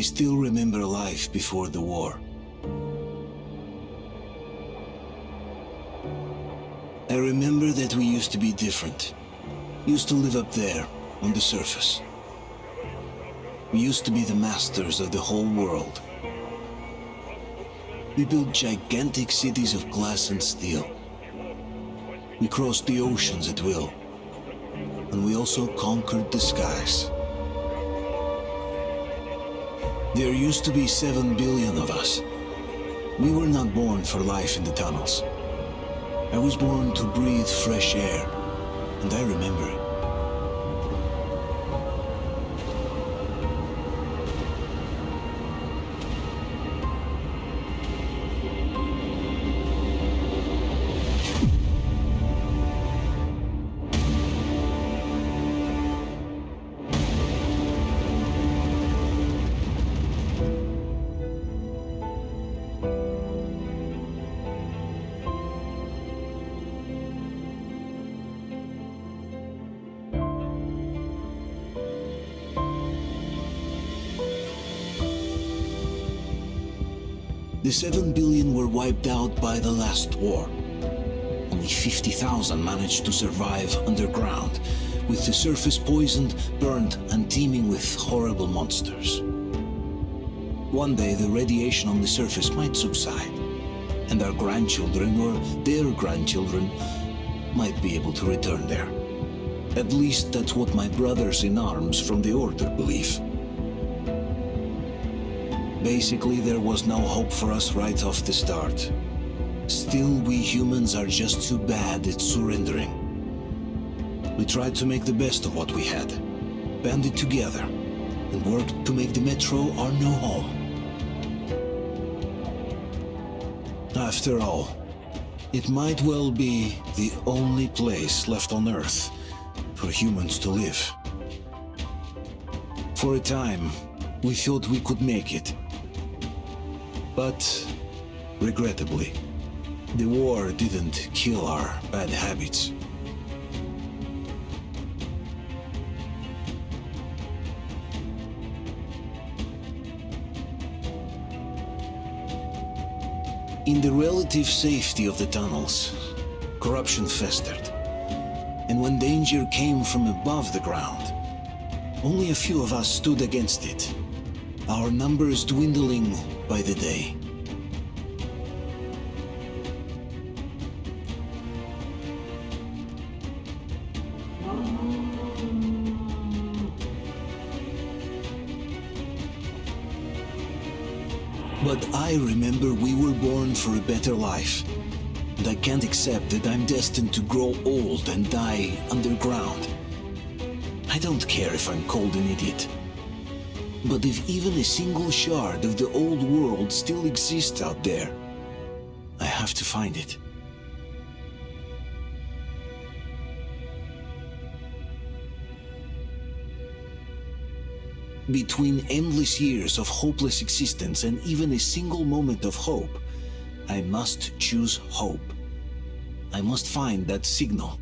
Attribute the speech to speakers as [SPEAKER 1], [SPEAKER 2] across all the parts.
[SPEAKER 1] still remember life before the war. I remember that we used to be different. Used to live up there, on the surface. We used to be the masters of the whole world. We built gigantic cities of glass and steel. We crossed the oceans at will. And we also conquered the skies. There used to be 7 billion of us. We were not born for life in the tunnels. I was born to breathe fresh air, and I remember it. The 7 billion were wiped out by the last war. Only 50,000 managed to survive underground, with the surface poisoned, burned, and teeming with horrible monsters. One day the radiation on the surface might subside, and our grandchildren or their grandchildren might be able to return there. At least that's what my brothers in arms from the Order believe. Basically, there was no hope for us right off the start. Still, we humans are just too bad at surrendering. We tried to make the best of what we had, banded together, and worked to make the Metro our new home. After all, it might well be the only place left on Earth for humans to live. For a time, we thought we could make it. But, regrettably, the war didn't kill our bad habits. In the relative safety of the tunnels, corruption festered. And when danger came from above the ground, only a few of us stood against it, our numbers dwindling by the day. But I remember we were born for a better life, and I can't accept that I'm destined to grow old and die underground. I don't care if I'm called an idiot. But if even a single shard of the old world still exists out there, I have to find it. Between endless years of hopeless existence and even a single moment of hope, I must choose hope. I must find that signal.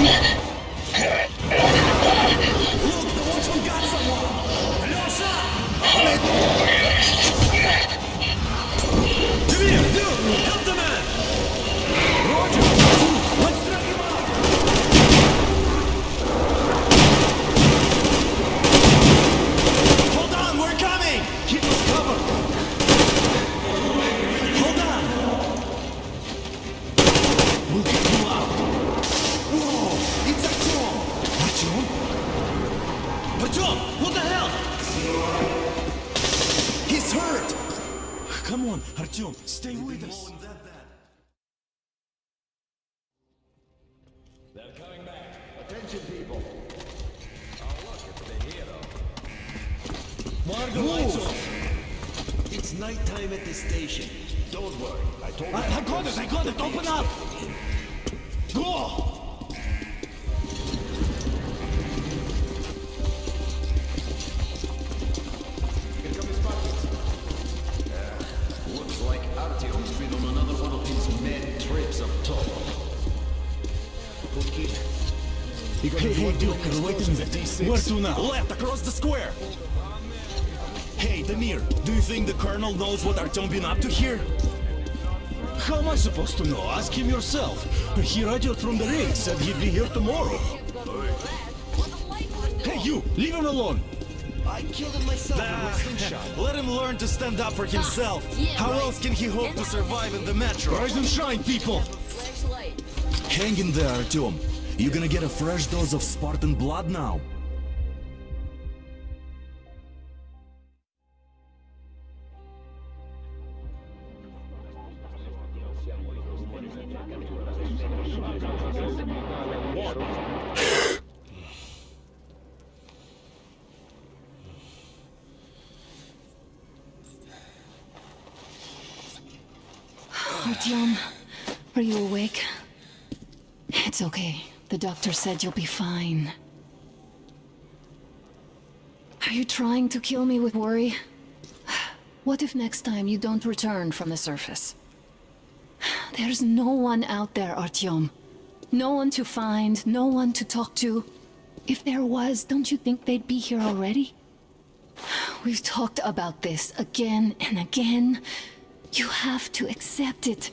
[SPEAKER 2] Look, the watchman got someone! Losha! Come here, dude! Help the man! Roger! Let's drag him out! Hold on, we're coming! Keep us covered! Hold on! We'll get you out! Whoa! It's Artyom! Artyom? Artyom! What the hell? He's hurt! Come on, Artyom, stay with us.
[SPEAKER 3] They're coming back. Attention, people. Oh, look, it's the hero.
[SPEAKER 2] Margo, lights off.
[SPEAKER 4] It's nighttime at the station.
[SPEAKER 3] Don't worry. I told you.
[SPEAKER 2] I got it, open up! Go!
[SPEAKER 3] Here come his buckets. Looks like Artyom's been on another one of his mad trips up top.
[SPEAKER 2] Hey, Duke, wait a minute. Where to now? Left, across the square. Hey, Damir, do you think the Colonel knows what Artyom been up to here? How am I supposed to know? Ask him yourself. He radioed from the ring, said he'd be here tomorrow. Hey, you, leave him alone.
[SPEAKER 4] I killed him myself with my slingshot.
[SPEAKER 2] Let him learn to stand up for himself. How else can he hope to survive in the metro? Rise and shine, people! Hang in there, Artyom. You're gonna get a fresh dose of Spartan blood now.
[SPEAKER 5] Artyom, are you awake? It's okay. The doctor said you'll be fine. Are you trying to kill me with worry? What if next time you don't return from the surface? There's no one out there, Artyom. No one to find, no one to talk to. If there was, don't you think they'd be here already? We've talked about this again and again. You have to accept it.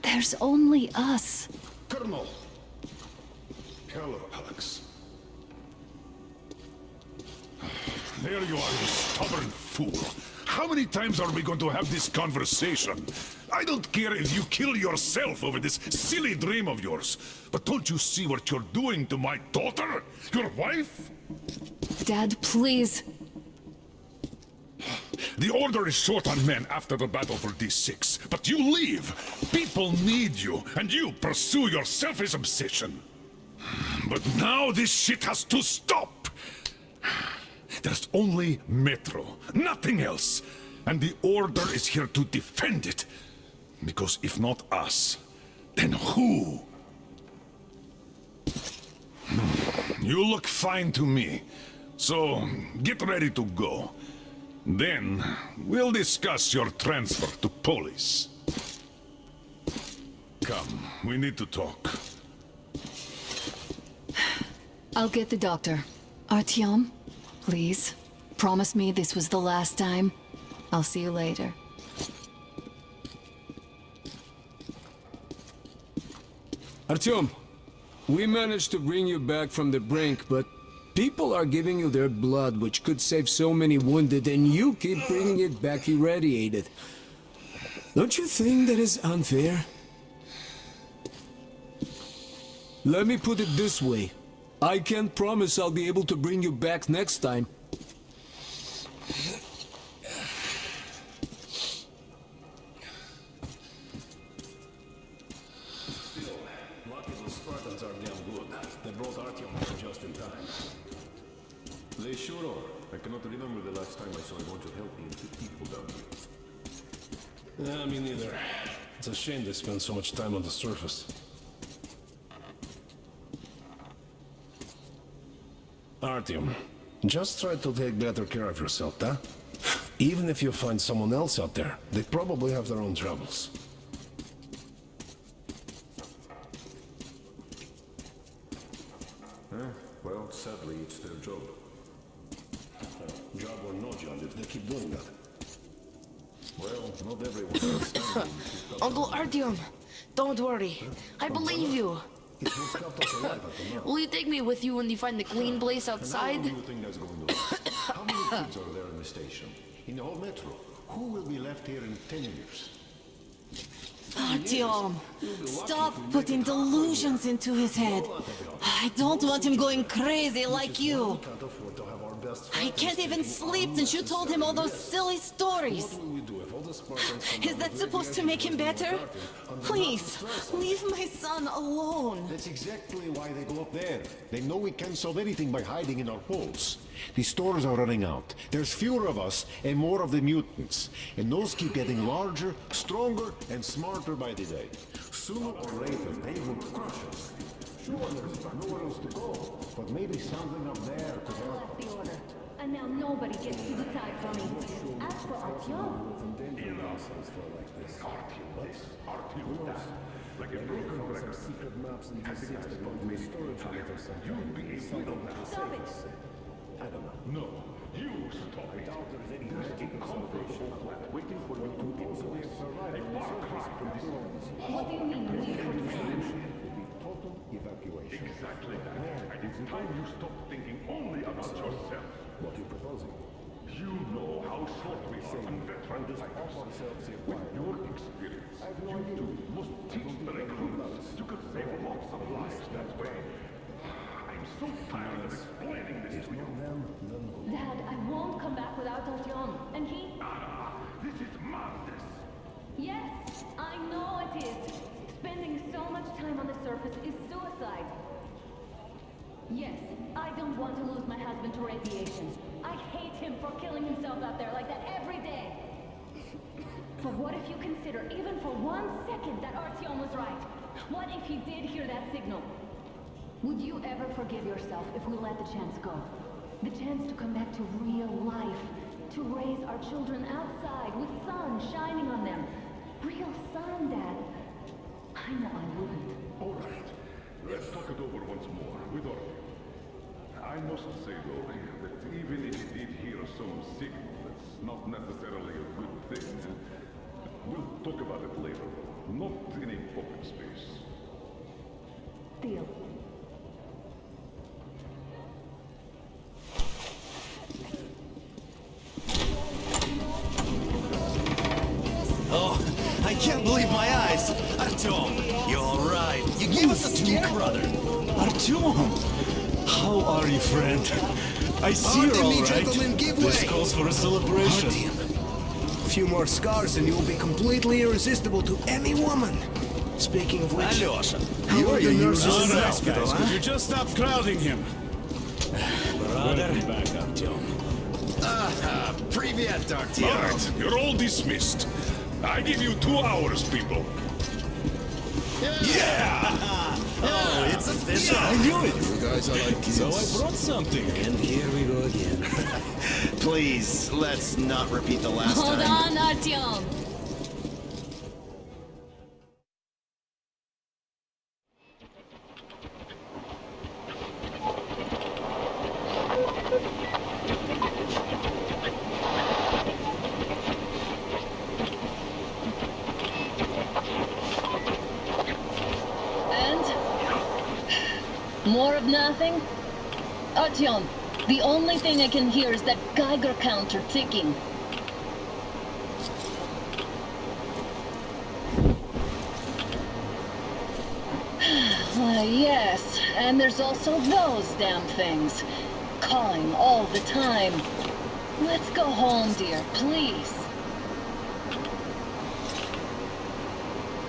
[SPEAKER 5] There's only us.
[SPEAKER 6] Colonel! Hello, Alex. There you are, you stubborn fool. How many times are we going to have this conversation? I don't care if you kill yourself over this silly dream of yours. But don't you see what you're doing to my daughter? Your wife?
[SPEAKER 5] Dad, please.
[SPEAKER 6] The Order is short on men after the battle for D6, but you leave. People need you, and you pursue your selfish obsession. But now this shit has to stop. There's only Metro, nothing else. And the Order is here to defend it. Because if not us, then who? You look fine to me, so get ready to go. Then, we'll discuss your transfer to police. Come, we need to talk.
[SPEAKER 5] I'll get the doctor. Artyom, please. Promise me this was the last time. I'll see you later.
[SPEAKER 7] Artyom, we managed to bring you back from the brink, but people are giving you their blood, which could save so many wounded, and you keep bringing it back irradiated. Don't you think that is unfair? Let me put it this way. I can't promise I'll be able to bring you back next time.
[SPEAKER 3] Lucky the Spartans are damn good. They brought Artyom here just in time. They sure are. I cannot remember the last time I saw a bunch of healthy and fit people down here.
[SPEAKER 8] Yeah, me neither. It's a shame they spend so much time on the surface. Artyom, just try to take better care of yourself, huh? Even if you find someone else out there, they probably have their own troubles.
[SPEAKER 3] Well, sadly, it's their job.
[SPEAKER 8] Job or no job, if they keep doing that.
[SPEAKER 3] Well, not everyone can stand it.
[SPEAKER 9] Uncle Artyom, don't worry. I believe you.
[SPEAKER 8] It's what's kept us alive at the moment.
[SPEAKER 9] Will you take me with you when you find the clean place
[SPEAKER 3] How
[SPEAKER 9] outside?
[SPEAKER 3] long do you think that's going to last? How many kids are there in the station? In the whole metro? Who will be left here in 10 years?
[SPEAKER 10] Artyom, stop putting delusions into his head. I don't want him going crazy like you.
[SPEAKER 8] Can't afford to have our best
[SPEAKER 10] I can't even sleep since you told him all those silly stories.
[SPEAKER 8] What will we do if all the Spartans come
[SPEAKER 10] Is
[SPEAKER 8] down
[SPEAKER 10] that
[SPEAKER 8] with
[SPEAKER 10] supposed to
[SPEAKER 8] radiation
[SPEAKER 10] make him better?
[SPEAKER 8] under
[SPEAKER 10] Please,
[SPEAKER 8] stress?
[SPEAKER 10] leave my son alone.
[SPEAKER 3] That's exactly why they go up there. They know we can't solve anything by hiding in our holes. The stores are running out. There's fewer of us and more of the mutants. And those keep getting larger, stronger, and smarter by the day. Sooner or later, they will crush us. Sure, there's nowhere else to go. But maybe something up there could help.
[SPEAKER 11] The order. And now nobody gets to decide for me. As for Artyom,
[SPEAKER 6] Like a broken record.
[SPEAKER 8] Secret maps and
[SPEAKER 6] Has it
[SPEAKER 8] D6
[SPEAKER 6] has
[SPEAKER 8] that
[SPEAKER 6] not
[SPEAKER 8] go to
[SPEAKER 6] made
[SPEAKER 8] the storage
[SPEAKER 6] clear.
[SPEAKER 8] unit or something.
[SPEAKER 6] You'll be a widow now.
[SPEAKER 11] stop it.
[SPEAKER 8] I don't know.
[SPEAKER 6] No, you stop it. There's a comfortable planet waiting for you to impose a far cry from this.
[SPEAKER 11] What do you mean, we for
[SPEAKER 3] Total evacuation.
[SPEAKER 6] Exactly that. And it's time you stop thinking only about yourself.
[SPEAKER 3] What are you proposing?
[SPEAKER 6] You know how short we are on veteran fighters. With your experience, you too must teach the recruits. You could save lots of lives that way. I'm so tired of explaining this to you.
[SPEAKER 11] Dad, I won't come back without Artyom. And he...
[SPEAKER 6] This is madness.
[SPEAKER 11] Yes, I know it is. Spending so much time on the surface is suicide. Yes, I don't want to lose my husband to radiation. I hate him for killing himself out there like that every day. But what if you consider, even for 1 second, that Artyom was right? What if he did hear that signal? Would you ever forgive yourself if we let the chance go? The chance to come back to real life. To raise our children outside with sun shining on them. Real sun, Dad. I know I wouldn't.
[SPEAKER 6] All right. Let's talk it over once more with Artyom. I must say, though, that even if he did hear some signal that's not necessarily a good thing, we'll talk about it later, not in a public space.
[SPEAKER 11] Deal.
[SPEAKER 4] Oh, I can't believe my eyes. Artyom, you're all right. You gave us a scare, brother.
[SPEAKER 2] Artyom! How are you, friend? I see
[SPEAKER 4] Pardon
[SPEAKER 2] you're all
[SPEAKER 4] me,
[SPEAKER 2] right.
[SPEAKER 4] gentlemen, give
[SPEAKER 2] This
[SPEAKER 4] way.
[SPEAKER 2] calls for a celebration.
[SPEAKER 4] A few more scars and you'll be completely irresistible to any woman. Speaking of which,
[SPEAKER 2] Alyosha,
[SPEAKER 4] how are your nurses
[SPEAKER 2] All
[SPEAKER 4] in the
[SPEAKER 2] right,
[SPEAKER 4] hospital,
[SPEAKER 2] guys,
[SPEAKER 4] huh?
[SPEAKER 2] could you just stop crowding him?
[SPEAKER 4] Brother.
[SPEAKER 2] Back, Artyom.
[SPEAKER 4] Привет, Artyom.
[SPEAKER 6] All right, you're all dismissed. I give you 2 hours, people.
[SPEAKER 4] Oh, it's official.
[SPEAKER 2] I knew it!
[SPEAKER 8] You guys are like kids.
[SPEAKER 2] So I brought something.
[SPEAKER 4] And here we go again. Please, let's not repeat the last
[SPEAKER 5] Hold
[SPEAKER 4] time.
[SPEAKER 5] on, Artyom. More of nothing? Artyom, the only thing I can hear is that Geiger counter ticking. Why, yes, and there's also those damn things. Calling all the time. Let's go home, dear, please.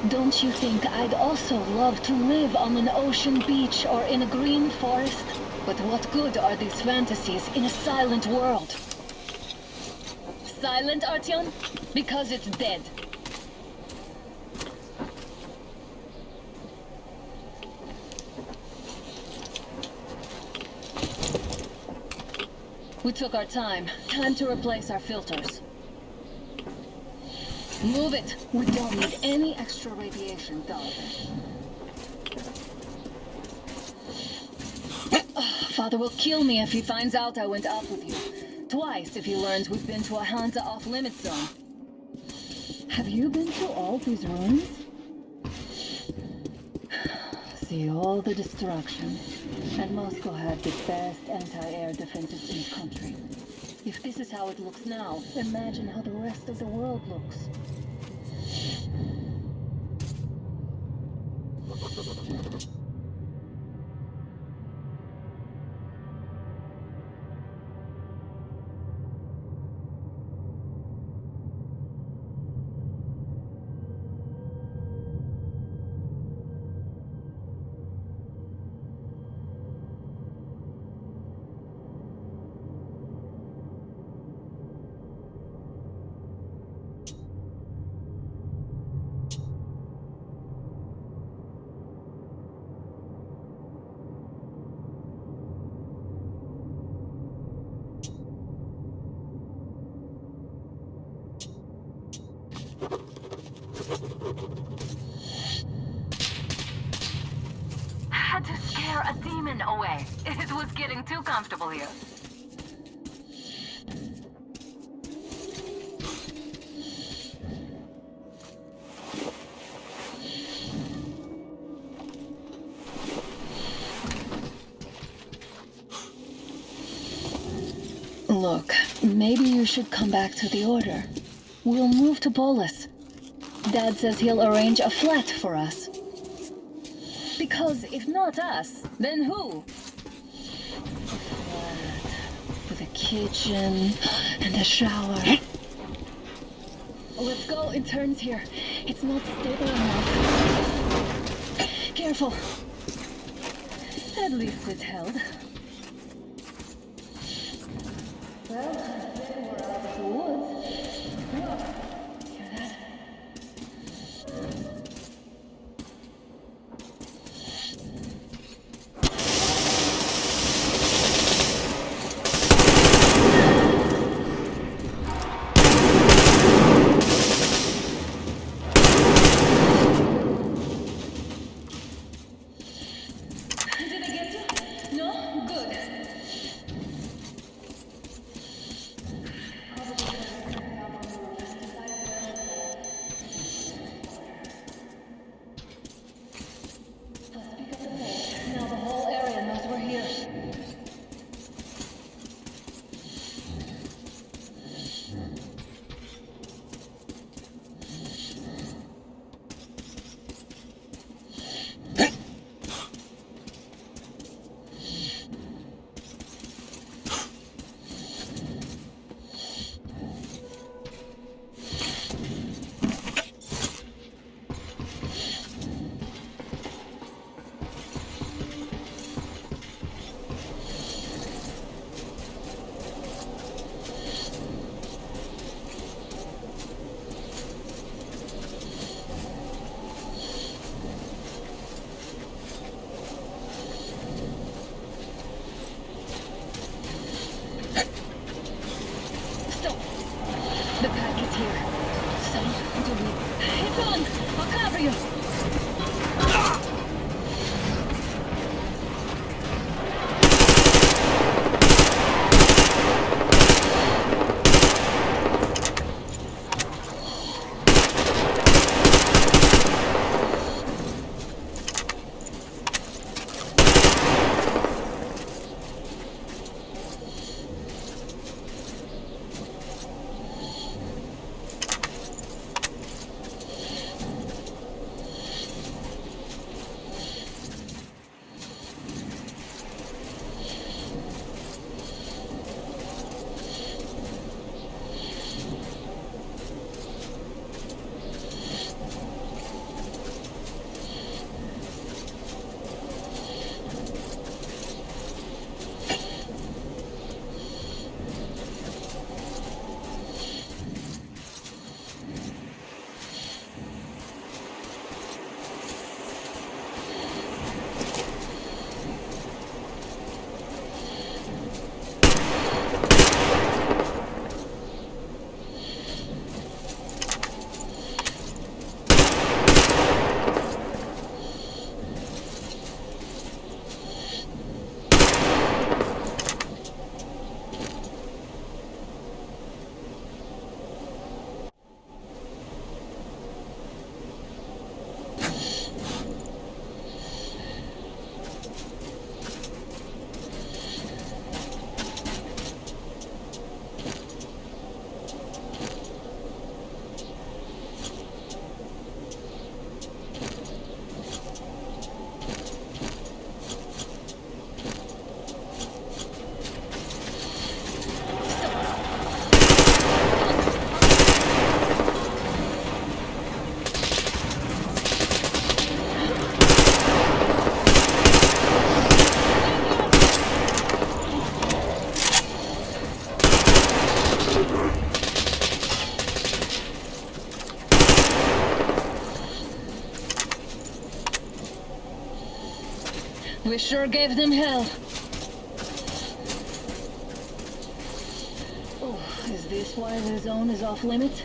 [SPEAKER 5] Don't you think I'd also love to live on an ocean beach or in a green forest? But what good are these fantasies in a silent world? Silent, Artyom? Because it's dead. We took our time. Time to replace our filters. Move it. We don't need any extra radiation, darling. Father will kill me if he finds out I went up with you. Twice if he learns we've been to a Hansa off-limit zone. Have you been to all these ruins? See all the destruction. And Moscow had the best anti-air defenses in the country. If this is how it looks now, imagine how the rest of the world looks.
[SPEAKER 11] Had to scare a demon away. It was getting too comfortable here.
[SPEAKER 5] Look, maybe you should come back to the Order. We'll move to Bolus. Dad says he'll arrange a flat for us. Because if not us, then who? A flat with a kitchen and a shower. Let's go in turns here. It's not stable enough. Careful. At least it's held. Well, then we're out of the woods. Look, hear that? Did I get you? No? Good.
[SPEAKER 11] sure gave them hell. Oh, is this why the zone is off limits?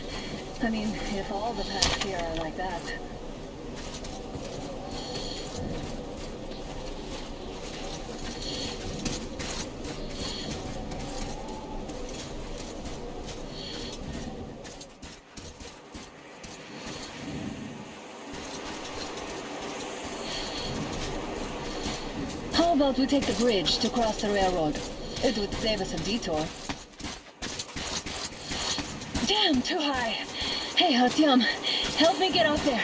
[SPEAKER 11] I mean, if all the paths here are like that. How about we take the bridge to cross the railroad? It would save us a detour. Damn, too high. Hey, Artyom, help me get out there.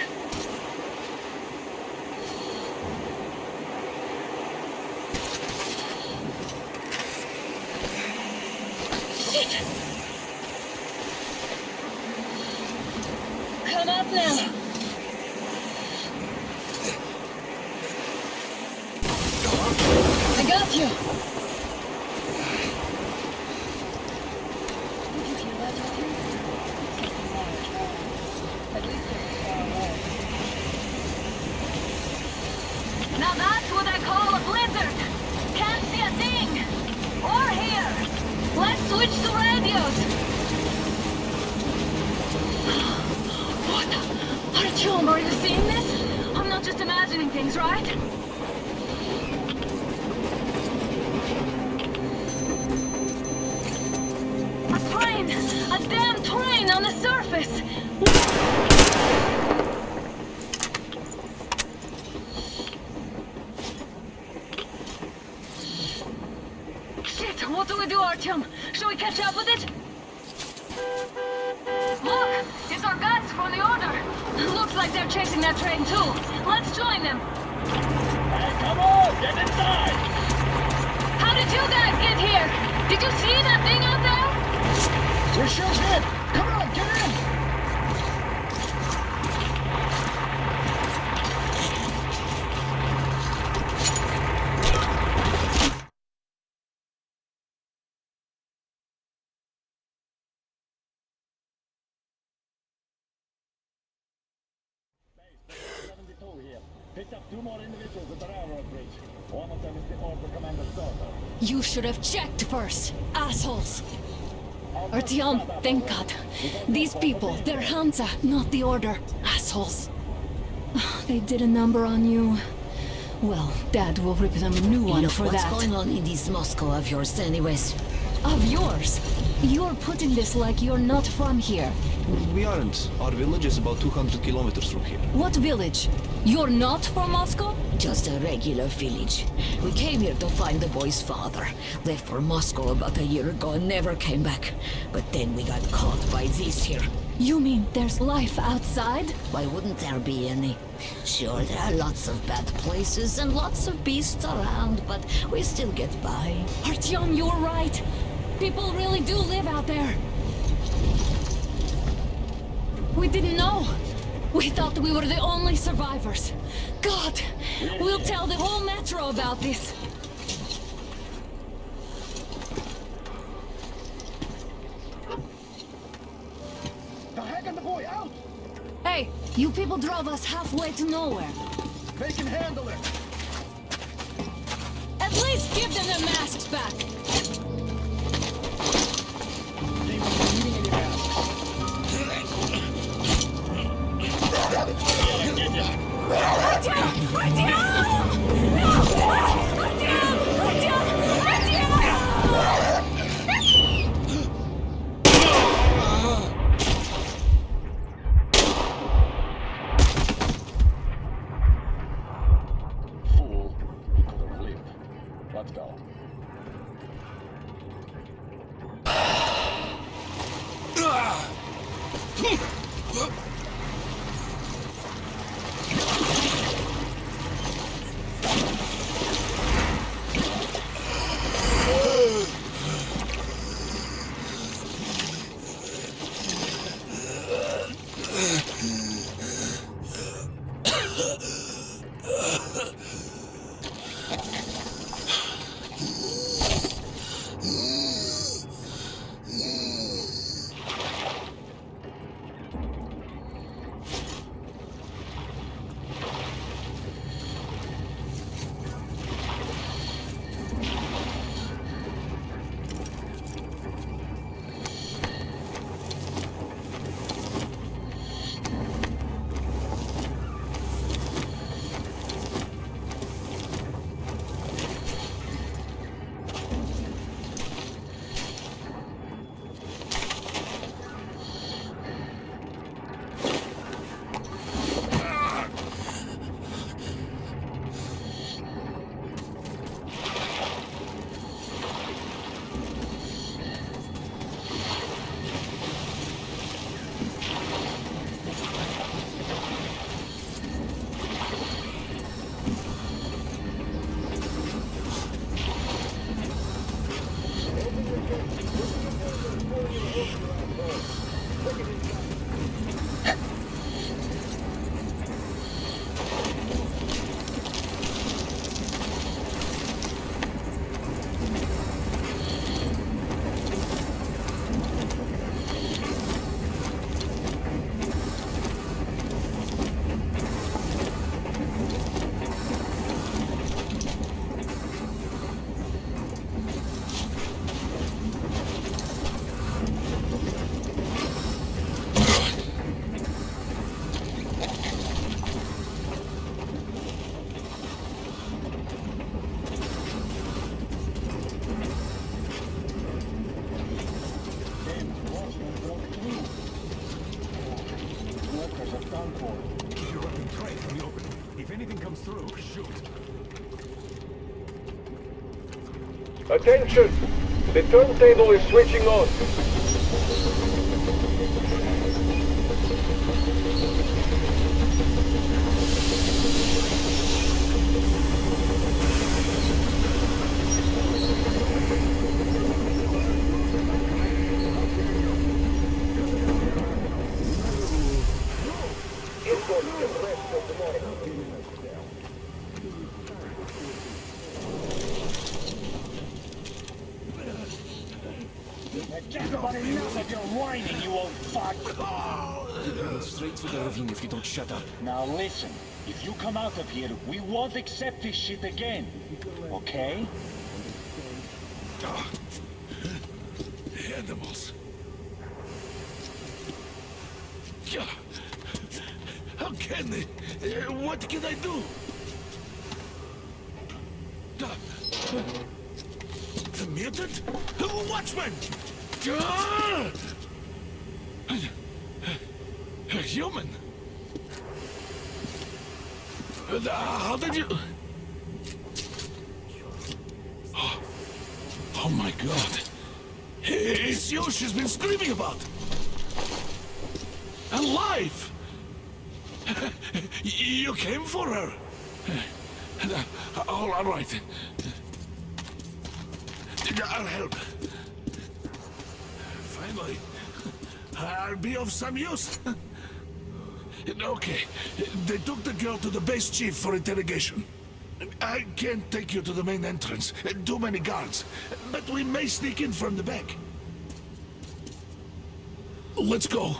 [SPEAKER 11] Shit! Come up now. I got you! Did you hear that, Artyom? Something large, at least it was far away. Now that's what I call a blizzard! Can't see a thing! Or hear! Let's switch to radios! What? Artyom, are you seeing this? I'm not just imagining things, right? A damn train on the surface! Shit, what do we do, Artyom? Should we catch up with it? Look! It's our guys from the Order! Looks like they're chasing that train too. Let's join them!
[SPEAKER 12] Hey, come on! Get inside!
[SPEAKER 11] How did you guys get here? Did you see that thing out there?
[SPEAKER 12] We sure did! Come on, get in! Base 72 here. Picked up 2 more individuals at the railroad bridge. One of them is the Order Commander's daughter.
[SPEAKER 5] You should have checked first, assholes! Artyom, thank God. These people, they're Hansa, not the Order. Assholes. They did a number on you. Well, Dad will rip them a new one for that.
[SPEAKER 10] What's going on in this Moscow of yours anyways?
[SPEAKER 5] Of yours? You're putting this like you're not from here.
[SPEAKER 13] We aren't. Our village is about 200 kilometers from here.
[SPEAKER 5] What village? You're not from Moscow?
[SPEAKER 10] Just a regular village. We came here to find the boy's father. Left for Moscow about a year ago and never came back. But then we got caught by this here.
[SPEAKER 5] You mean there's life outside?
[SPEAKER 10] Why wouldn't there be any? Sure, there are lots of bad places and lots of beasts around, but we still get by.
[SPEAKER 5] Artyom, you're right. People really do live out there. We didn't know. We thought we were the only survivors. God, we'll tell the whole metro about this.
[SPEAKER 12] The heck and the boy out!
[SPEAKER 5] Hey, you people drove us halfway to nowhere.
[SPEAKER 12] They can handle it!
[SPEAKER 5] At least give them their masks back.
[SPEAKER 12] They won't be needing any masks. Fool, he could have lived. Let's go.
[SPEAKER 14] Attention! The turntable is switching on.
[SPEAKER 12] Just about enough of your whining, you old fuck!
[SPEAKER 2] Straight to the ravine if you don't shut up.
[SPEAKER 12] Now listen, if you come out of here, we won't accept this shit again. Okay?
[SPEAKER 6] Animals. How can they? What can I do? The mutant? Watchman! A human? How did you... Oh my god. It's you she's been screaming about. Alive! You came for her. All right. I'll help. Finally, I'll be of some use. Okay, they took the girl to the base chief for interrogation. I can't take you to the main entrance. Too many guards. But we may sneak in from the back. Let's go.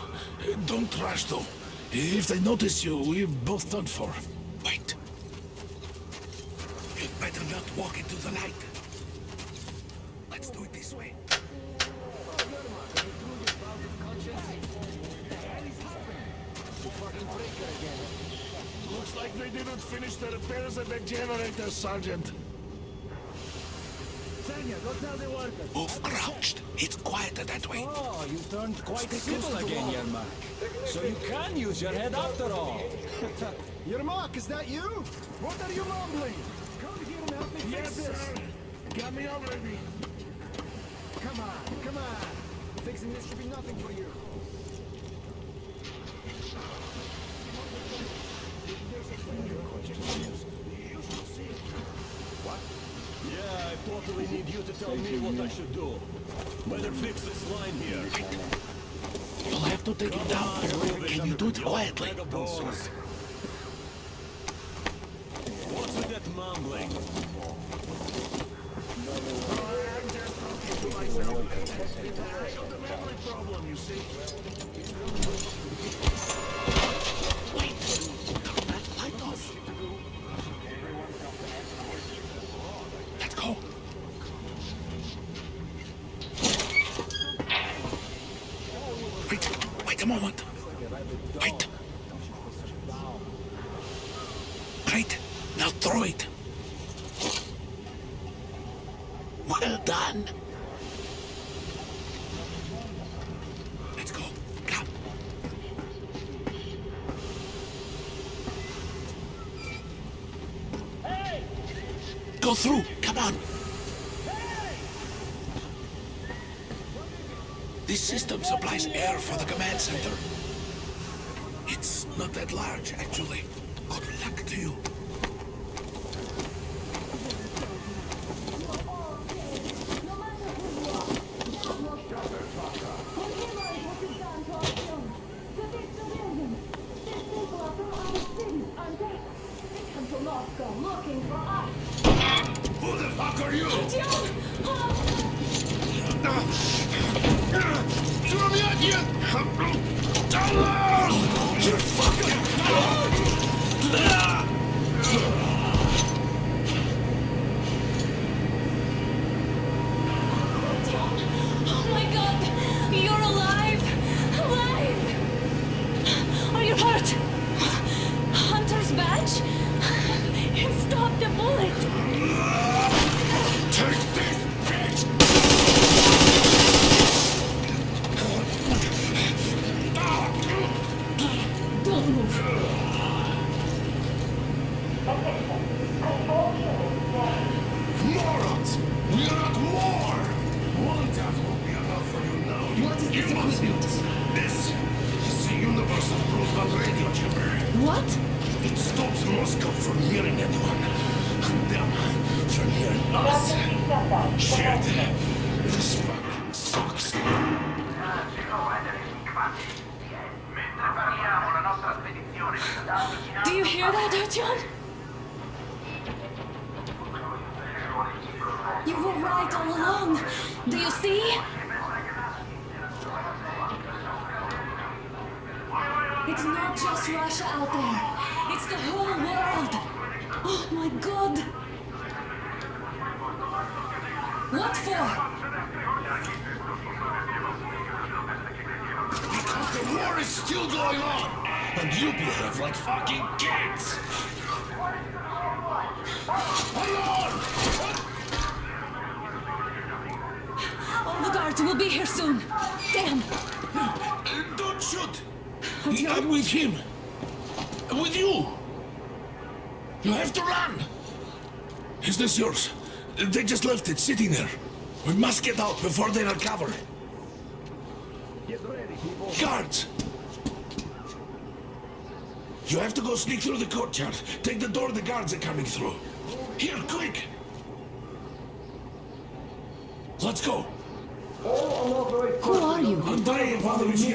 [SPEAKER 6] Don't rush, though. If they notice you, we're both done for. Wait. You'd better not walk into the light. Let's do it this way. Looks like they didn't finish the repairs at the generator, Sergeant. Move crouched. It's quieter that way.
[SPEAKER 15] Oh, you turned quite civil again, Yermak. So you can use your head after all.
[SPEAKER 16] Yermak, is that you? What are you mumbling? Come here and help me fix this.
[SPEAKER 6] Sir. Got me already.
[SPEAKER 16] Come on. Fixing this should be nothing for you.
[SPEAKER 3] What? Yeah, I totally need you to tell me what I should do. Better fix this line here.
[SPEAKER 6] You'll have to take it down. Can you do it quietly?
[SPEAKER 3] What's with that mumbling?
[SPEAKER 6] Problem, you see. Let's go. Wait a moment. Wait. Great. Now throw it. Well done. Let's go. Come.
[SPEAKER 12] Hey!
[SPEAKER 6] Go through. Come on. This system supplies air for the command center. It's not that large, actually. Good luck to you. Who the fuck are you? You fucker!
[SPEAKER 5] Oh my god! You're alive! Alive! Are you hurt? Hunter's badge? It stopped the bullet!
[SPEAKER 6] Take this, bitch!
[SPEAKER 5] Don't move.
[SPEAKER 8] transmitters. This is the universal broadband radio chamber.
[SPEAKER 5] What?
[SPEAKER 8] It stops Moscow from hearing anyone, and them from hearing us. Shit. This fucking sucks.
[SPEAKER 5] Do you hear that, Artyom? You were right all along. Do you see? It's not just Russia out there. It's the whole world. Oh my God. What for?
[SPEAKER 8] Because the war is still going on, and you behave like fucking kids. Hold on!
[SPEAKER 5] All the guards will be here soon. Damn.
[SPEAKER 8] Don't shoot. I'm with him. With you. You have to run. Is this yours? They just left it sitting there. We must get out before they recover.
[SPEAKER 12] Get ready, people.
[SPEAKER 8] Guards! You have to go sneak through the courtyard. Take the door the guards are coming through. Here, quick! Let's go.
[SPEAKER 5] Who are you?
[SPEAKER 8] Andrei Ivanovich,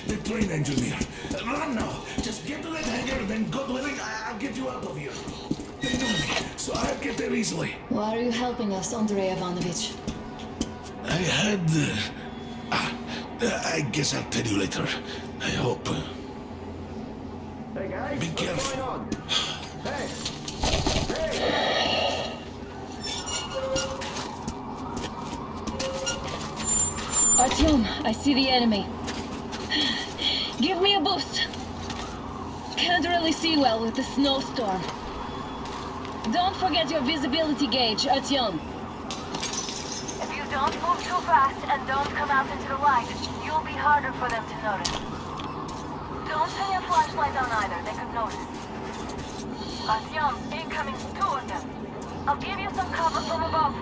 [SPEAKER 8] the train engineer. Run now. Just get to that hangar, then God willing, I'll get you out of here. They know me, so I'll get there easily.
[SPEAKER 5] Why are you helping us, Andrei Ivanovich?
[SPEAKER 8] I had... I guess I'll tell you later. I hope.
[SPEAKER 12] Hey guys,
[SPEAKER 8] Be
[SPEAKER 12] what's
[SPEAKER 8] careful.
[SPEAKER 12] going on? Hey! Hey!
[SPEAKER 11] Artyom, I see the enemy. Give me a boost. Can't really see well with the snowstorm. Don't forget your visibility gauge, Artyom.
[SPEAKER 17] If you don't move too fast and don't come out into the light, you'll be harder for them to notice. Don't turn your flashlight on either, they could notice. Artyom, incoming, 2 of them. I'll give you some cover from above.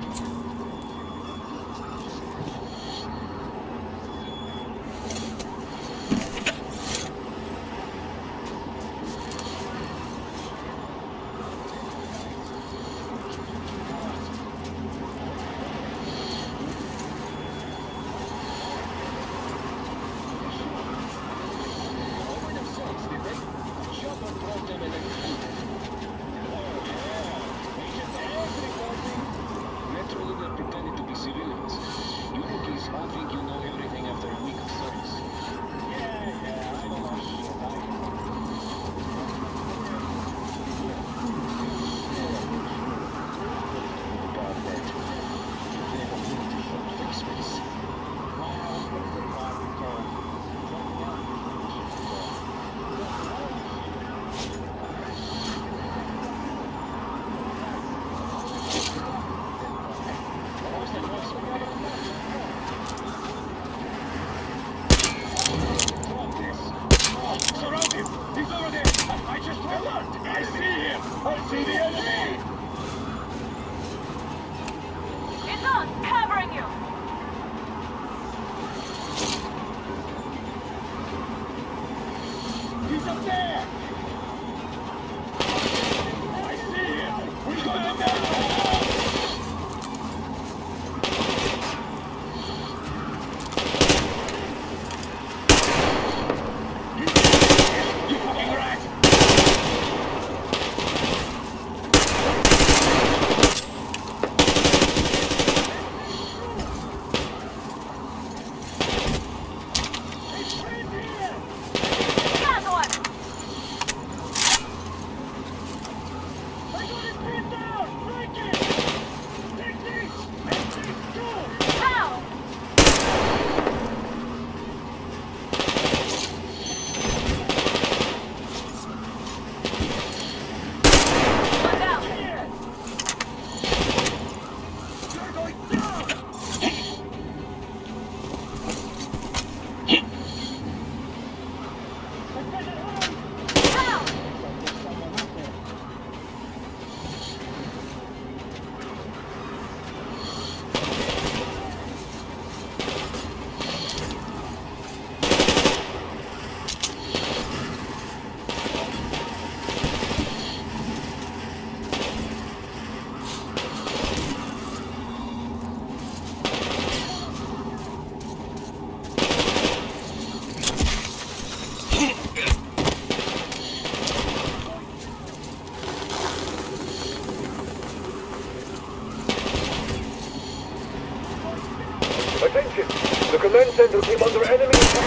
[SPEAKER 14] Attention! The command center came under enemy attack.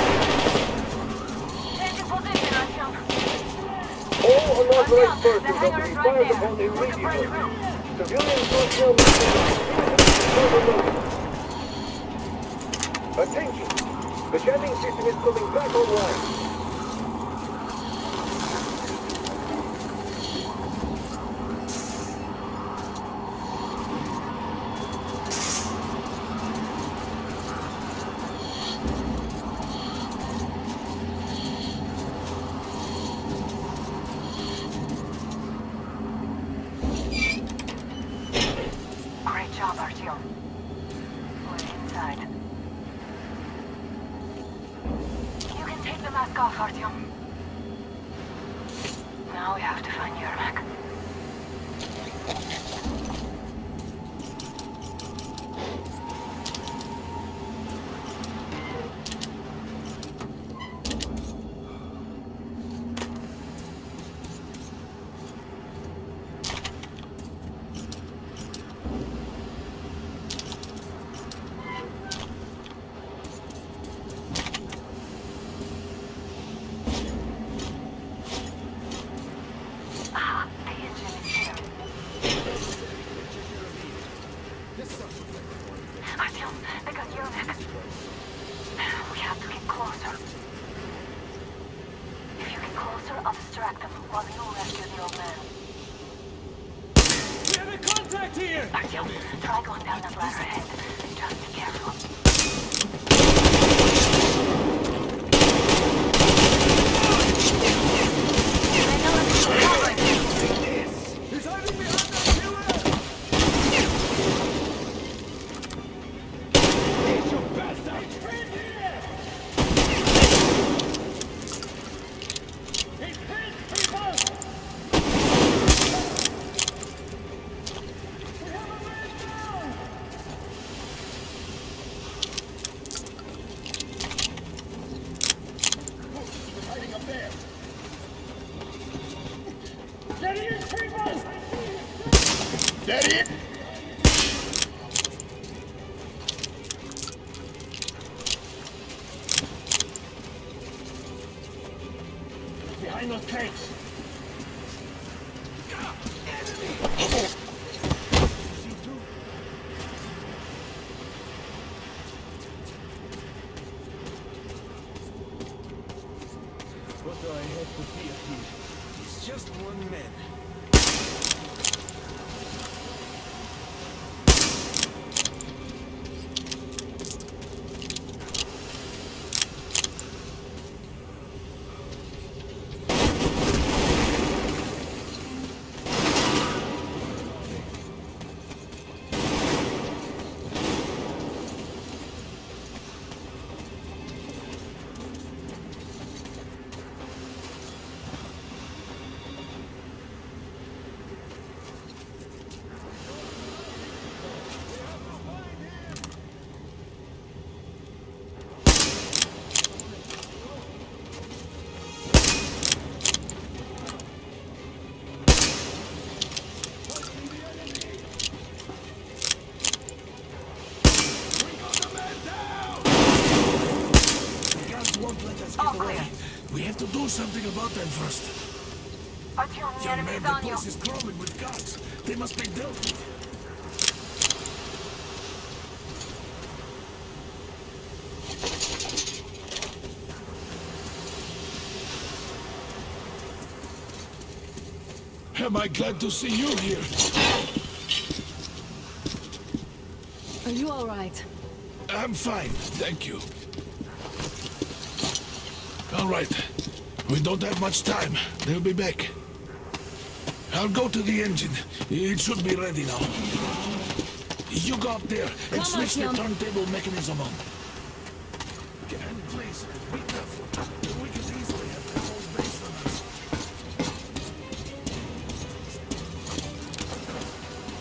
[SPEAKER 17] Changing position, Artyom.
[SPEAKER 14] All unauthorized persons are to be fired upon immediately. Civilian personnel must be further notice. Attention! The jamming system is coming back online.
[SPEAKER 17] Great job, Artyom. We're inside. You can take the mask off, Artyom. Now we have to find Yermak. Artyom, they got Yermak. We have to get closer. If you get closer, I'll distract them while you rescue the old man.
[SPEAKER 15] We have a contact here!
[SPEAKER 17] Artyom, try going down that ladder ahead. Just be careful.
[SPEAKER 16] He's hiding behind that pillar! Eat your bastard!
[SPEAKER 12] He's hit! People! We have a man down! He's hiding up there! There he is, people!
[SPEAKER 8] That it?
[SPEAKER 12] Behind those tanks!
[SPEAKER 15] What do I have to fear here? It's just one man.
[SPEAKER 8] We have to do something about them first.
[SPEAKER 17] Artyom, the
[SPEAKER 8] Young man,
[SPEAKER 17] enemy's
[SPEAKER 8] the
[SPEAKER 17] on you.
[SPEAKER 8] place is crawling with guards. They must be dealt with. Am I glad to see you here?
[SPEAKER 5] Are you all right?
[SPEAKER 8] I'm fine, thank you. All right. We don't have much time. They'll be back. I'll go to the engine. It should be ready now. You go up there and switch the turntable mechanism on. And please, be careful. We could easily have the whole base on us.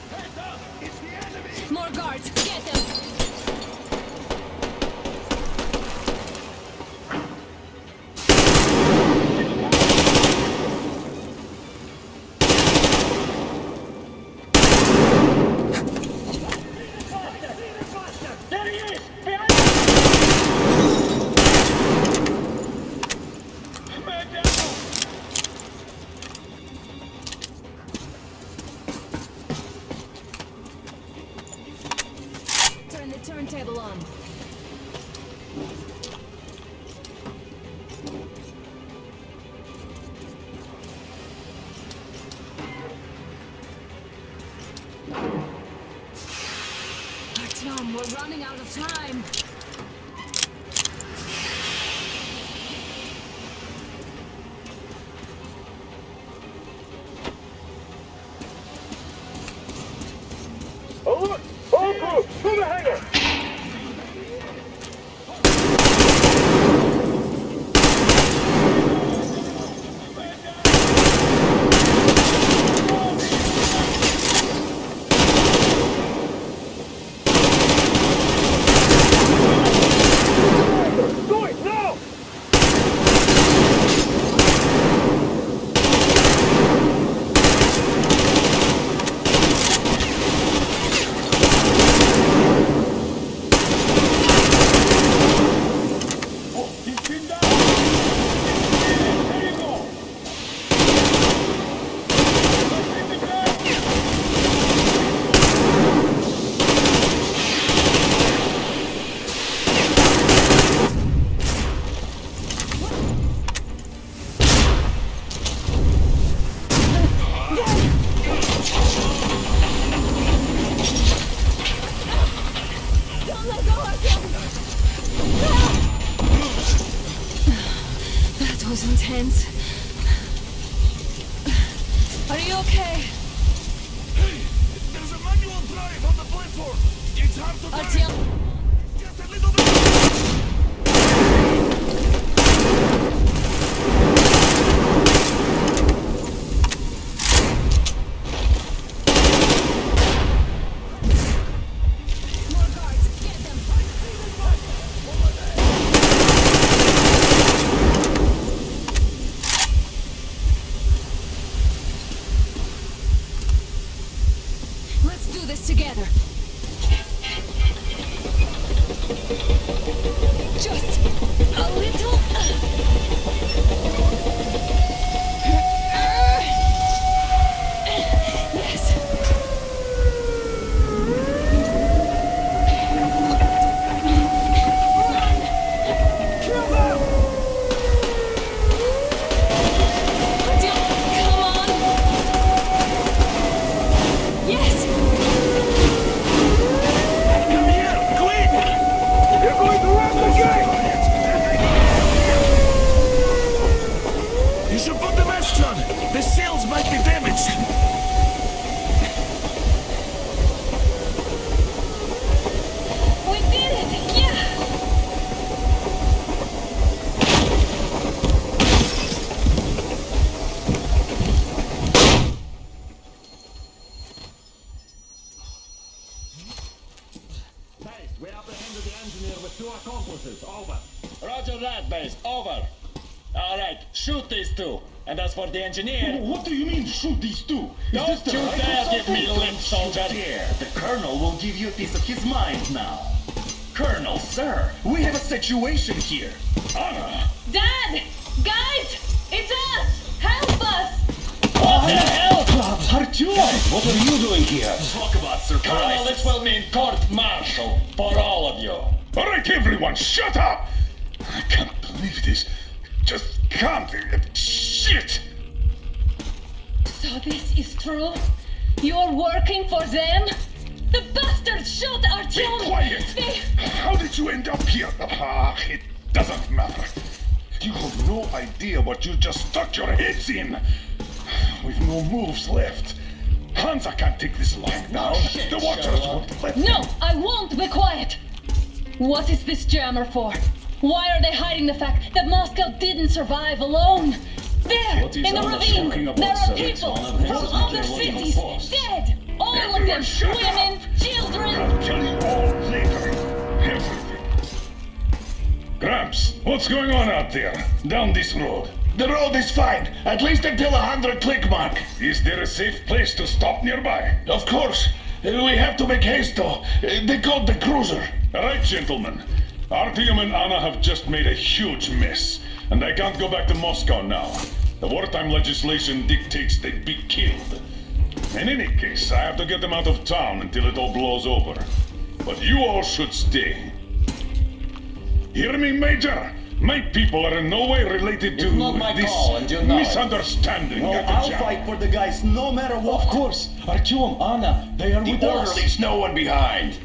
[SPEAKER 12] Heads up! It's the enemy!
[SPEAKER 5] More guards! Get them!
[SPEAKER 12] There he is! Behind
[SPEAKER 5] turn the turntable on. Artyom, we're running out of time.
[SPEAKER 14] Alert! All crew, to the hangar! Do it now!
[SPEAKER 5] Don't let go, Artyom! That was intense. Are you okay?
[SPEAKER 8] Hey, there's a manual drive on the platform. It's hard to
[SPEAKER 5] Artyom!
[SPEAKER 8] just a little bit.
[SPEAKER 5] More guards! Get them! Let's do this together. Just a little. Yes. Artyom, come on. Yes.
[SPEAKER 8] Come here, quick!
[SPEAKER 14] You're going to ram the gate!
[SPEAKER 8] You should put the mask on. The sails might be damaged.
[SPEAKER 5] We did it! Yeah!
[SPEAKER 12] Base, we apprehended the engineer with 2 accomplices. Over. Roger that, Base. Over. All right, shoot these 2. And as for the engineer...
[SPEAKER 6] What do you mean, shoot these 2?
[SPEAKER 12] Don't you dare give me lip, soldier!
[SPEAKER 4] Here, the Colonel will give you a piece of his mind now. Colonel, sir, we have a situation here.
[SPEAKER 6] Anna!
[SPEAKER 11] Dad! Guys! It's us! Help us!
[SPEAKER 12] What the hell?
[SPEAKER 4] Artyom, what are you doing here? Talk about
[SPEAKER 12] Colonel, this
[SPEAKER 4] surprises.
[SPEAKER 12] will mean court-martial for all of you.
[SPEAKER 6] All right, everyone, shut up! I can't believe this. Just can't. Shit!
[SPEAKER 11] So this is true? You're working for them? The bastards shot Artyom!
[SPEAKER 6] Be quiet!
[SPEAKER 11] They...
[SPEAKER 6] How did you end up here? It doesn't matter. You have no idea what you just stuck your heads in. We've no moves left. Hansa can't take this lying down.
[SPEAKER 12] shit,
[SPEAKER 6] The Watchers
[SPEAKER 12] Sherlock.
[SPEAKER 6] won't let
[SPEAKER 11] No,
[SPEAKER 6] them.
[SPEAKER 11] I won't be quiet! What is this jammer for? Why are they hiding the fact that Moscow didn't survive alone? There,
[SPEAKER 3] What is
[SPEAKER 11] in the
[SPEAKER 3] Anna
[SPEAKER 11] ravine,
[SPEAKER 3] talking about,
[SPEAKER 11] there are
[SPEAKER 3] sir?
[SPEAKER 11] people
[SPEAKER 3] It's one of his
[SPEAKER 11] from
[SPEAKER 3] that
[SPEAKER 11] other
[SPEAKER 3] they're looking
[SPEAKER 11] cities,
[SPEAKER 3] for.
[SPEAKER 11] dead! All of them,
[SPEAKER 6] Everyone shut
[SPEAKER 11] women, children!
[SPEAKER 6] I'll tell you all later. Everything. Gramps, what's going on out there? Down this road.
[SPEAKER 8] The road is fine, at least until 100 click mark.
[SPEAKER 6] Is there a safe place to stop nearby?
[SPEAKER 8] Of course. We have to make haste though. They called the cruiser.
[SPEAKER 6] All right, gentlemen. Artyom and Anna have just made a huge mess, and I can't go back to Moscow now. The wartime legislation dictates they be killed. In any case, I have to get them out of town until it all blows over. but you all should stay. Hear me, Major? My people are in no way related to
[SPEAKER 12] It's not my
[SPEAKER 6] this
[SPEAKER 12] call, and you know it.
[SPEAKER 6] misunderstanding
[SPEAKER 2] No,
[SPEAKER 6] at the
[SPEAKER 2] I'll
[SPEAKER 6] job.
[SPEAKER 2] fight for the guys no matter what. Of course. Artyom, Anna, they are with us.
[SPEAKER 3] Leaves no one behind.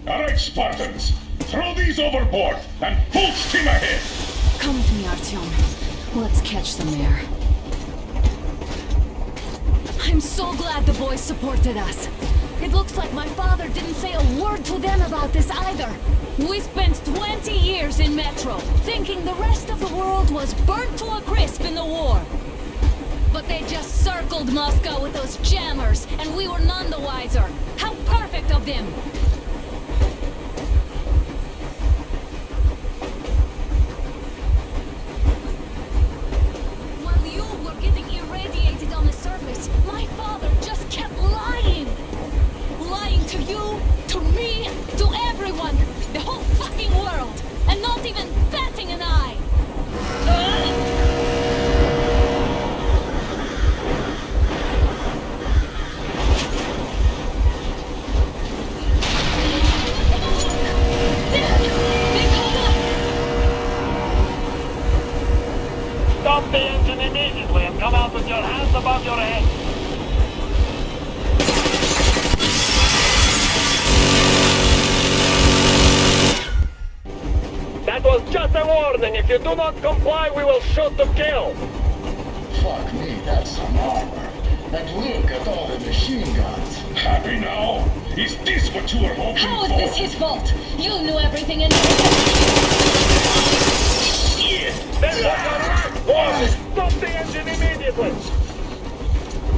[SPEAKER 6] Alright, Spartans, throw these overboard and full steam ahead.
[SPEAKER 5] Come with me, Artyom. Let's catch some air. I'm so glad the boys supported us. It looks like my father didn't say a word to them about this either. We spent 20 years in Metro, thinking the rest of the world was burnt to a crisp in the war. But they just circled Moscow with those jammers, and we were none the wiser. How perfect of them! While you were getting irradiated on the surface, my father just kept lying! Lying to you, to me, to everyone, the whole fucking world, and not even batting an eye!
[SPEAKER 12] Stop the engine immediately and come out with your hands above your head. That was just a warning. If you do not comply, we will shoot to kill.
[SPEAKER 3] Fuck me, that's some armor. And look at all the machine guns.
[SPEAKER 6] Happy now? Is this what you were hoping
[SPEAKER 11] How
[SPEAKER 6] for?
[SPEAKER 11] is this his fault? You knew everything and...
[SPEAKER 12] There you go. Warning! Stop the engine immediately.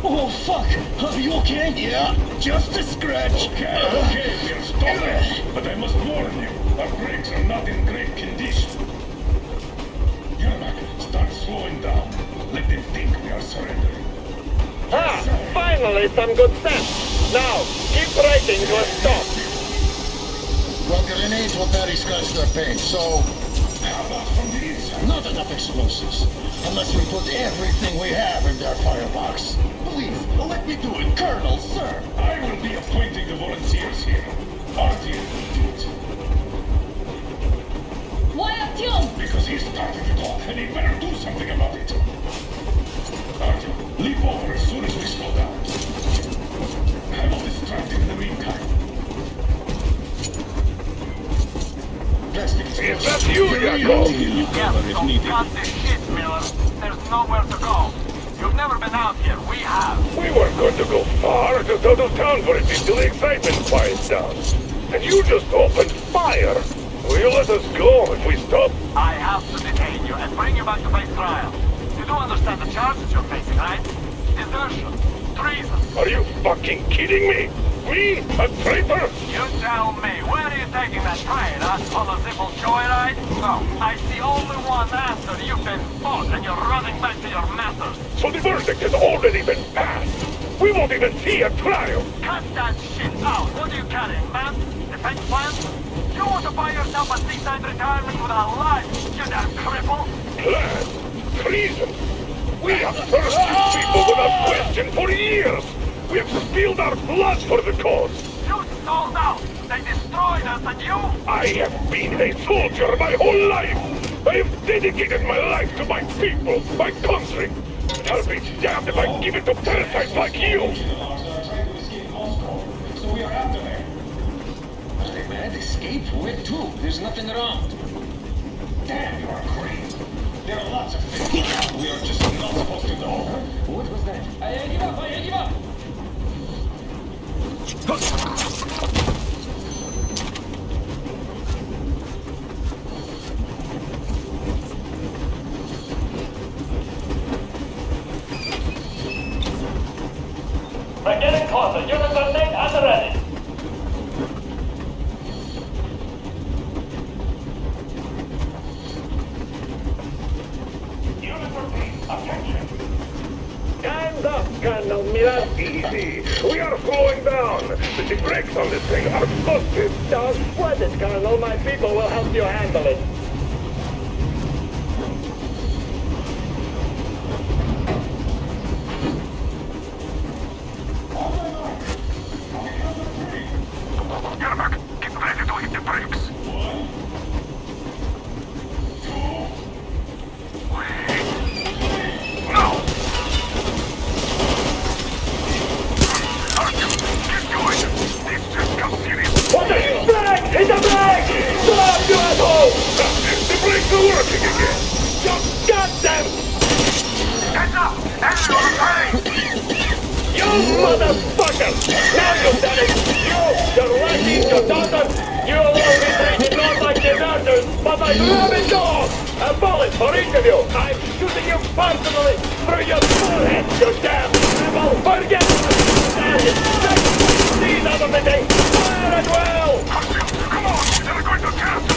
[SPEAKER 2] Oh, fuck! Are you okay?
[SPEAKER 3] Yeah, just a scratch.
[SPEAKER 6] Okay, we'll stop it. But I must warn you, our brakes are not in great condition. Yermak, start slowing down. Let them think we are surrendering.
[SPEAKER 12] Ah, finally some good sense. Now, keep braking to a stop.
[SPEAKER 3] Well, grenades will barely scratch their paint, so...
[SPEAKER 6] How about from the inside?
[SPEAKER 3] Not enough explosives. Unless we put everything we have in their firebox.
[SPEAKER 6] Please, let me do it, Colonel, sir. I will be appointing the volunteers here. Artyom will do it.
[SPEAKER 11] Why Artyom?
[SPEAKER 6] Because he started the clock, and he better do something about it. Artyom, leap over as soon as we slow down. I will distract him in the meantime.
[SPEAKER 3] Plastic
[SPEAKER 8] Is that you, Yakov?
[SPEAKER 12] Cut this shit, Miller. There's nowhere to go. You've never been out here. We have.
[SPEAKER 8] We weren't going to go far, just out of town for a bit till the excitement quiets down. And you just opened fire. Will you let us go if we stop?
[SPEAKER 12] I have to detain you and bring you back to face trial. You do understand the charges you're facing, right? Desertion. Treason.
[SPEAKER 8] Are you fucking kidding me? Me? A traitor?
[SPEAKER 12] You tell me, where are you taking that train, huh? On a simple joyride? No, I see only one answer. You've been fought and you're running back to your masters.
[SPEAKER 8] So the verdict has already been passed. We won't even see a trial.
[SPEAKER 12] Cut that shit out. What are you carrying, man? Defense plans? You want to buy yourself a seaside retirement without life, you damn cripple?
[SPEAKER 8] Plan? Treason? We have served these people without question for years. We have spilled our blood for the cause.
[SPEAKER 12] You sold out. They destroyed us and you?
[SPEAKER 8] I have been a soldier my whole life. I have dedicated my life to my people, my country. And I'll be damned if I give it to parasites like you.
[SPEAKER 6] So we are after them.
[SPEAKER 2] Are they mad? Escape? Where to? There's nothing around.
[SPEAKER 6] Damn, you are crazy. There are lots of things around we are just not supposed to know.
[SPEAKER 2] What was that? I give up! I give up!
[SPEAKER 12] We're getting closer. Units are made and ready.
[SPEAKER 6] Unit repeat, attention.
[SPEAKER 8] Stand up, Colonel Miller. Easy. We are slowing down. The brakes on this thing are busted.
[SPEAKER 12] Don't sweat it, Colonel. My people will help you handle it.
[SPEAKER 6] The brakes are working again!
[SPEAKER 14] Goddamn!
[SPEAKER 12] Heads up! Enemy on the plane!
[SPEAKER 14] You motherfucker! Now you've done it! Your lackeys, your daughters, you will all be treated not like deserters, but like rabid dogs! A bullet for each of you! I'm shooting you personally through your forehead, you damn rebel! Forget these out of the day! Fire as well!
[SPEAKER 12] Come on! They're going to cast us!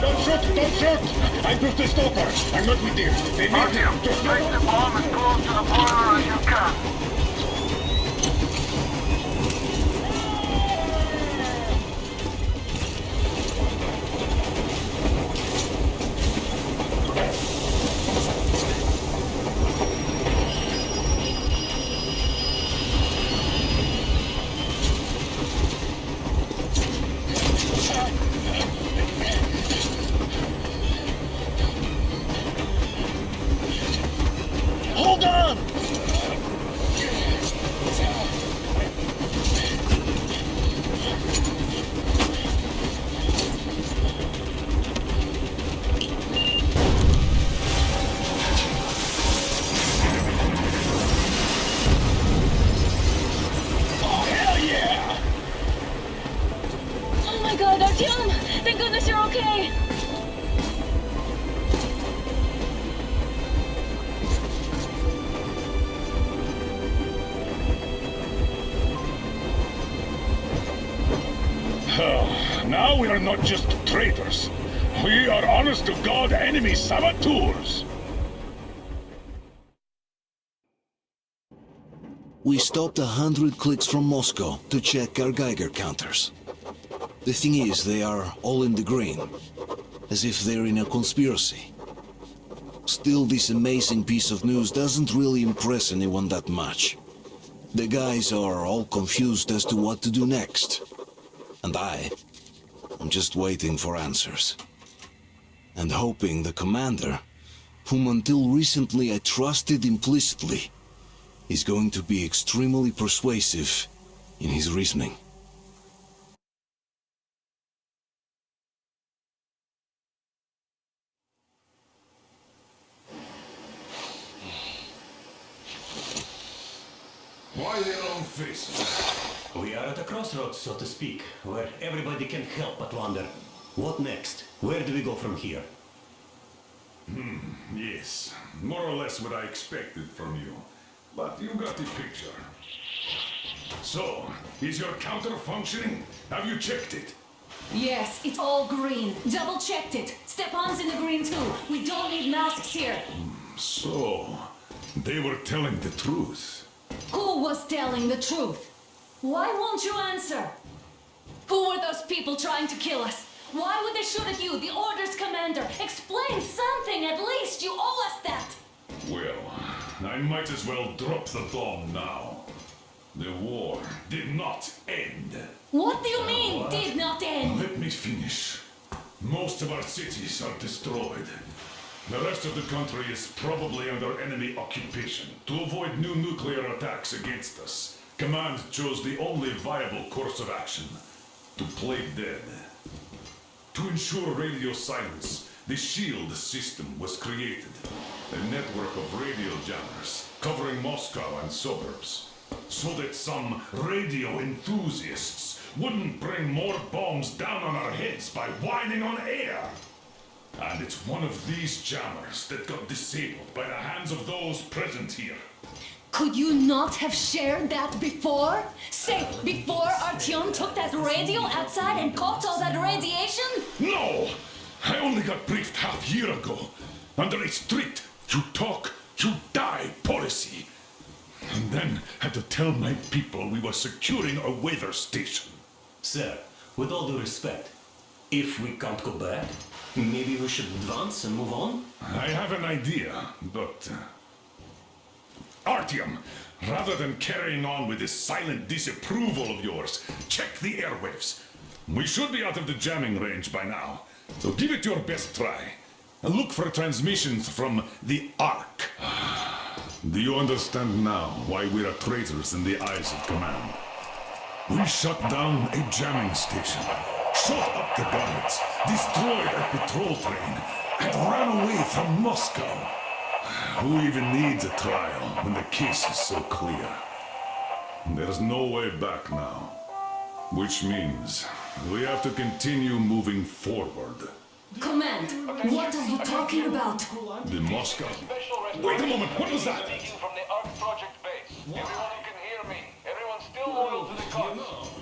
[SPEAKER 6] Don't shoot! I'm just a stalker. I'm not with you. They need me. Just
[SPEAKER 12] Make the bomb as close to the boiler as you can.
[SPEAKER 6] Hold on!
[SPEAKER 12] Oh, hell yeah!
[SPEAKER 11] Oh my god, Artyom! Thank goodness you're okay!
[SPEAKER 6] Now we are not just traitors. We are honest-to-God enemy saboteurs.
[SPEAKER 1] We stopped 100 clicks from Moscow to check our Geiger counters. The thing is, they are all in the green, as if they're in a conspiracy. Still, this amazing piece of news doesn't really impress anyone that much. The guys are all confused as to what to do next. And I'm just waiting for answers. And hoping the commander, whom until recently I trusted implicitly, is going to be extremely persuasive in his reasoning.
[SPEAKER 6] Why their own faces?
[SPEAKER 4] We are at a crossroads, so to speak, where everybody can help but wonder, what next? Where do we go from here?
[SPEAKER 6] Yes, more or less what I expected from you. But you got the picture. So, is your counter functioning? Have you checked it?
[SPEAKER 11] Yes, it's all green. Double checked it. Stepan's in the green too. We don't need masks here.
[SPEAKER 6] So, they were telling the truth.
[SPEAKER 11] Who was telling the truth? Why won't you answer? Who were those people trying to kill us? Why would they shoot at you, the Order's commander? Explain something at least, you owe us that!
[SPEAKER 6] Well, I might as well drop the bomb now. The war did not end.
[SPEAKER 11] What do you mean, did not end?
[SPEAKER 6] Let me finish. Most of our cities are destroyed. The rest of the country is probably under enemy occupation. To avoid new nuclear attacks against us, Command chose the only viable course of action: to play dead. To ensure radio silence, the SHIELD system was created. A network of radio jammers covering Moscow and suburbs. So that some radio enthusiasts wouldn't bring more bombs down on our heads by whining on air. And it's one of these jammers that got disabled by the hands of those present here.
[SPEAKER 11] Could you not have shared that before? Say, before Artyom took that radio outside and caught all that radiation?
[SPEAKER 6] No! I only got briefed half year ago, under a strict you talk, you die policy. And then had to tell my people we were securing a weather station.
[SPEAKER 4] Sir, with all due respect, if we can't go back, maybe we should advance and move on?
[SPEAKER 6] I have an idea, but... Artyom, rather than carrying on with this silent disapproval of yours, check the airwaves. We should be out of the jamming range by now, so give it your best try. And look for transmissions from the Ark. Do you understand now why we are traitors in the eyes of command? We shut down a jamming station, shot up the guards, destroyed a patrol train, and ran away from Moscow. Who even needs a trial when the case is so clear? There's no way back now. Which means we have to continue moving forward.
[SPEAKER 5] Command, what are you talking about?
[SPEAKER 6] The Moscow. Wait a moment, what was that?
[SPEAKER 14] From the Ark Project base. Everyone who can hear me. Everyone still loyal to the cause.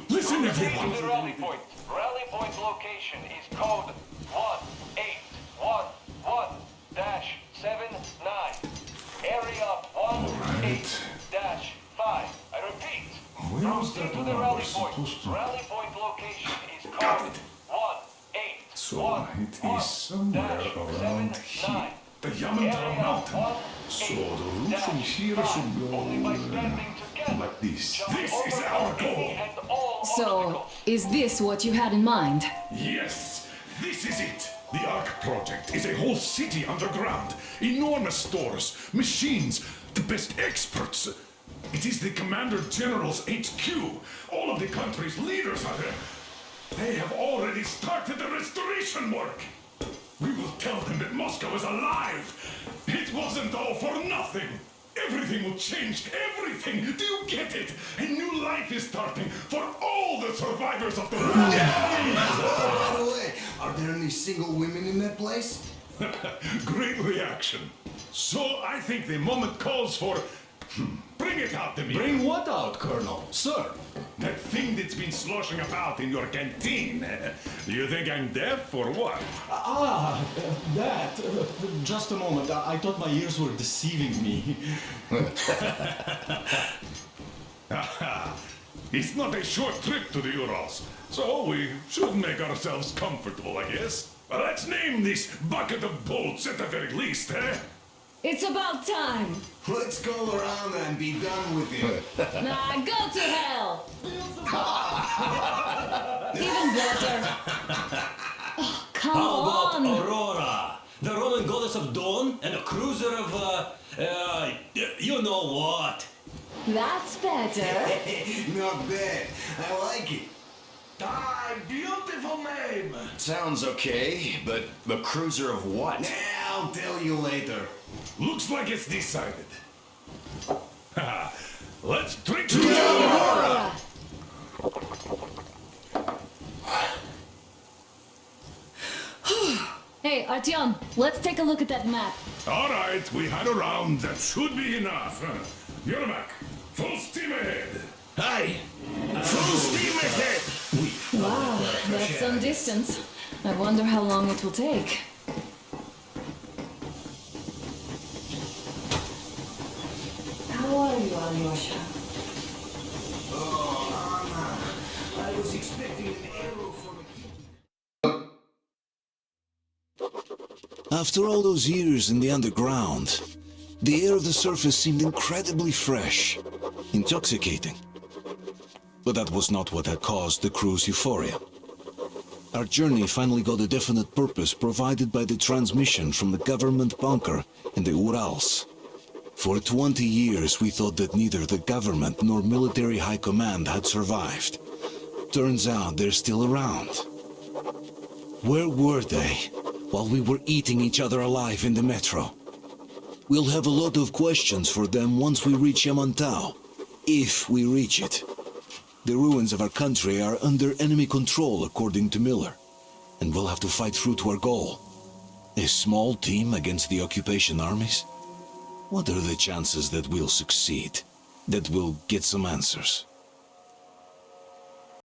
[SPEAKER 6] Listen, everyone.
[SPEAKER 14] The rally point. Rally point location is code 1811-79. Area 18-5. I repeat. Proceed to the rally point. Rally point location is code 18.
[SPEAKER 6] So it is somewhere around here. The Yamantau Mountain. So the roof from here should go like this. This is our goal.
[SPEAKER 5] So, is this what you had in mind?
[SPEAKER 6] Yes, this is it. The Ark Project is a whole city underground. Enormous stores, machines, the best experts. It is the Commander General's HQ. All of the country's leaders are there. They have already started the restoration work. We will tell them that Moscow is alive. It wasn't all for nothing. Everything will change. Everything. Do you get it? A new life is starting for all the survivors of the war.
[SPEAKER 18] By the way, are there any single women in that place?
[SPEAKER 6] Great reaction. So I think the moment calls for... Bring it out, Demir.
[SPEAKER 2] Bring what out, Colonel? Sir?
[SPEAKER 6] That thing that's been sloshing about in your canteen. Do you think I'm deaf or what?
[SPEAKER 2] That. Just a moment. I thought my ears were deceiving me.
[SPEAKER 6] It's not a short trip to the Urals, so we should make ourselves comfortable, I guess. Well, let's name this bucket of bolts at the very least, eh?
[SPEAKER 5] It's about time.
[SPEAKER 18] Let's go around and be done with it.
[SPEAKER 5] Nah, go to hell. Even better. Oh, come
[SPEAKER 15] How about
[SPEAKER 5] on.
[SPEAKER 15] Aurora, the Roman goddess of dawn and a cruiser of, you know what?
[SPEAKER 5] That's better.
[SPEAKER 18] Not bad. I like it.
[SPEAKER 8] Ah, beautiful name.
[SPEAKER 13] Sounds okay, but the cruiser of what?
[SPEAKER 18] I'll tell you later.
[SPEAKER 6] Looks like it's decided. Let's drink to
[SPEAKER 5] Aurora. Hey, Artyom, let's take a look at that map.
[SPEAKER 6] All right, we had a round. That should be enough. Yermak, full steam ahead.
[SPEAKER 8] Aye. Full steam ahead.
[SPEAKER 5] Wow, that's some distance. I wonder how long it will take. How are you, Alyosha?
[SPEAKER 18] Oh, Anna. I was expecting an arrow from a...
[SPEAKER 1] After all those years in the underground, the air of the surface seemed incredibly fresh, intoxicating. But that was not what had caused the crew's euphoria. Our journey finally got a definite purpose provided by the transmission from the government bunker in the Urals. For 20 years we thought that neither the government nor military high command had survived. Turns out they're still around. Where were they while we were eating each other alive in the metro? We'll have a lot of questions for them once we reach Yamantau, if we reach it. The ruins of our country are under enemy control, according to Miller, and we'll have to fight through to our goal. A small team against the occupation armies? What are the chances that we'll succeed? That we'll get some answers?